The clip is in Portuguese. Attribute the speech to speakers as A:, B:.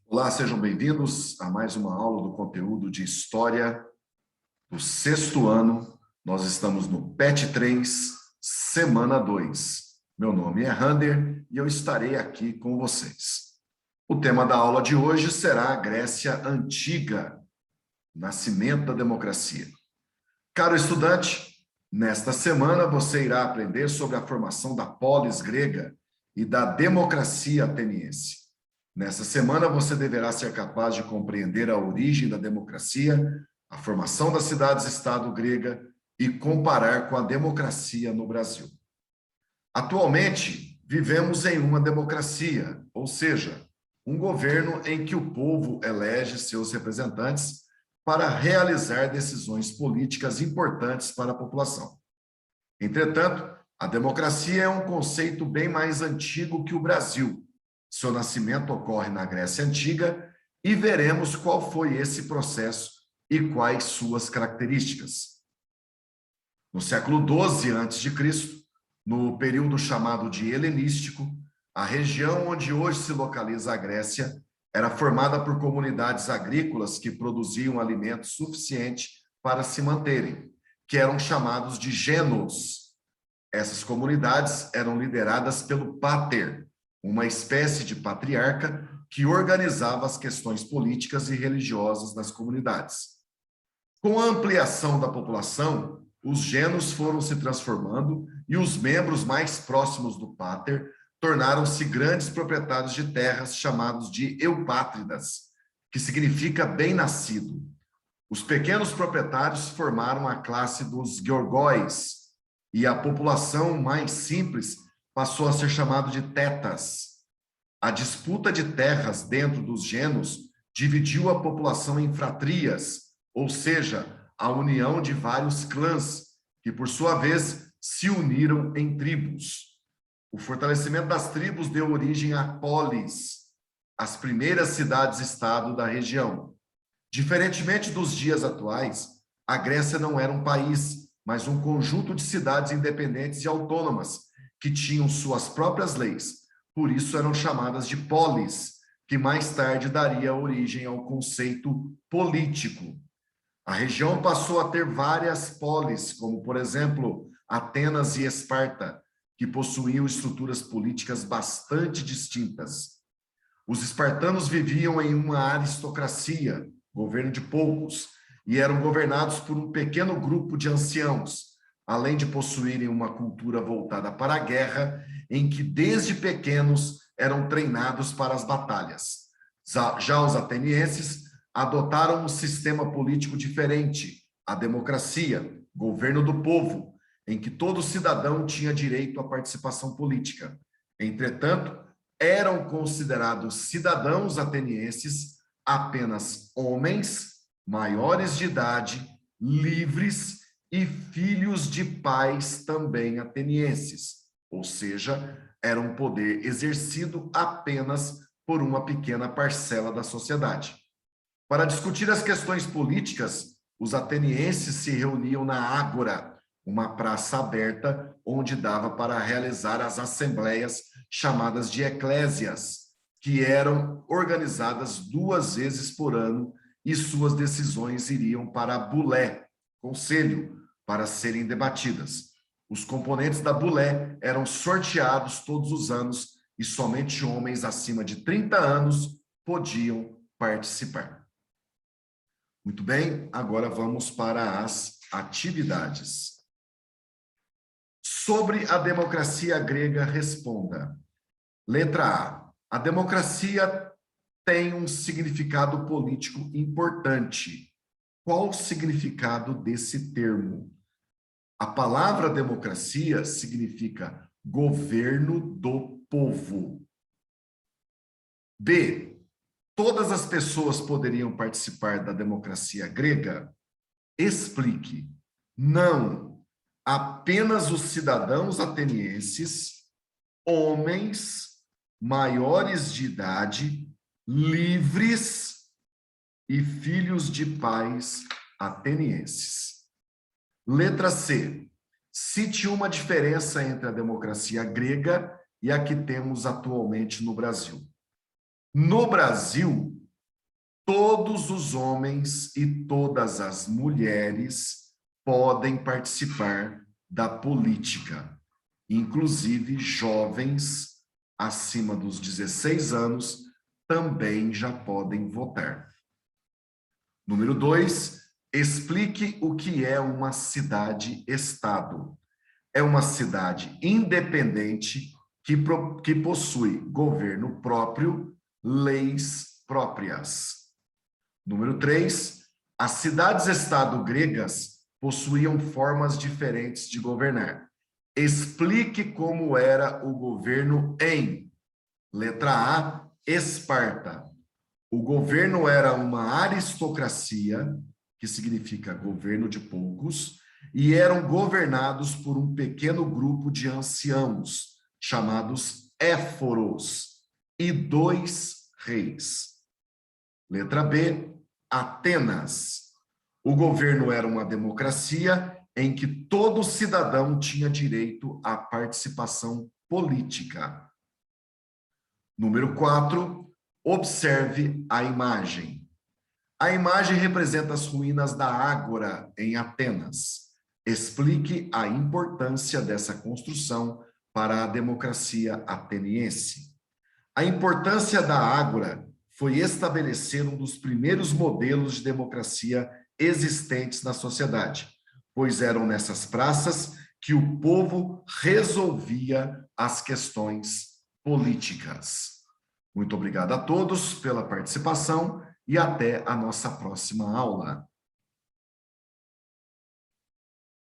A: Olá, sejam bem-vindos a mais uma aula do conteúdo de História do sexto ano. Nós estamos no PET 3, semana 2. Meu nome é Rander e eu estarei aqui com vocês. O tema da aula de hoje será a Grécia Antiga, nascimento da democracia. Caro estudante, nesta semana você irá aprender sobre a formação da polis grega e da democracia ateniense. Nessa semana, você deverá ser capaz de compreender a origem da democracia, a formação das cidades-estado grega e comparar com a democracia no Brasil. Atualmente, vivemos em uma democracia, ou seja, um governo em que o povo elege seus representantes para realizar decisões políticas importantes para a população. Entretanto, a democracia é um conceito bem mais antigo que o Brasil. Seu nascimento ocorre na Grécia Antiga e veremos qual foi esse processo e quais suas características. No século XII a.C., no período chamado de helenístico, a região onde hoje se localiza a Grécia era formada por comunidades agrícolas que produziam alimento suficiente para se manterem, que eram chamados de gênos. Essas comunidades eram lideradas pelo pater, uma espécie de patriarca que organizava as questões políticas e religiosas das comunidades. Com a ampliação da população, os gênos foram se transformando e os membros mais próximos do pater tornaram-se grandes proprietários de terras chamados de eupátridas, que significa bem-nascido. Os pequenos proprietários formaram a classe dos georgóis e a população mais simples passou a ser chamado de tetas. A disputa de terras dentro dos gênos dividiu a população em fratrias, ou seja, a união de vários clãs, que por sua vez se uniram em tribos. O fortalecimento das tribos deu origem a polis, as primeiras cidades-estado da região. Diferentemente dos dias atuais, a Grécia não era um país, mas um conjunto de cidades independentes e autônomas, que tinham suas próprias leis, por isso eram chamadas de polis, que mais tarde daria origem ao conceito político. A região passou a ter várias polis, como, por exemplo, Atenas e Esparta, que possuíam estruturas políticas bastante distintas. Os espartanos viviam em uma aristocracia, governo de poucos, e eram governados por um pequeno grupo de anciãos, além de possuírem uma cultura voltada para a guerra, em que desde pequenos eram treinados para as batalhas. Já os atenienses adotaram um sistema político diferente, a democracia, governo do povo, em que todo cidadão tinha direito à participação política. Entretanto, eram considerados cidadãos atenienses apenas homens, maiores de idade, livres e filhos de pais também atenienses, ou seja, era um poder exercido apenas por uma pequena parcela da sociedade. Para discutir as questões políticas, os atenienses se reuniam na Ágora, uma praça aberta onde dava para realizar as assembleias chamadas de eclésias, que eram organizadas 2 vezes por ano e suas decisões iriam para a bulé, conselho, para serem debatidas. Os componentes da bulé eram sorteados todos os anos e somente homens acima de 30 anos podiam participar. Muito bem, agora vamos para as atividades. Sobre a democracia grega, responda. Letra A. A democracia tem um significado político importante. Qual o significado desse termo? A palavra democracia significa governo do povo. B. Todas as pessoas poderiam participar da democracia grega? Explique. Não. Apenas os cidadãos atenienses, homens, maiores de idade, livres e filhos de pais atenienses. Letra C. Cite uma diferença entre a democracia grega e a que temos atualmente no Brasil. No Brasil, todos os homens e todas as mulheres podem participar da política, inclusive jovens acima dos 16 anos também já podem votar. Número 2, explique o que é uma cidade-estado. É uma cidade independente que possui governo próprio, leis próprias. Número 3, as cidades-estado gregas possuíam formas diferentes de governar. Explique como era o governo em, letra A, Esparta. O governo era uma aristocracia, que significa governo de poucos, e eram governados por um pequeno grupo de anciãos, chamados éforos, e 2 reis. Letra B, Atenas. O governo era uma democracia em que todo cidadão tinha direito à participação política. Número 4, observe a imagem. A imagem representa as ruínas da Ágora, em Atenas. Explique a importância dessa construção para a democracia ateniense. A importância da Ágora foi estabelecer um dos primeiros modelos de democracia existentes na sociedade, pois eram nessas praças que o povo resolvia as questões políticas. Muito obrigado a todos pela participação e até a nossa próxima aula.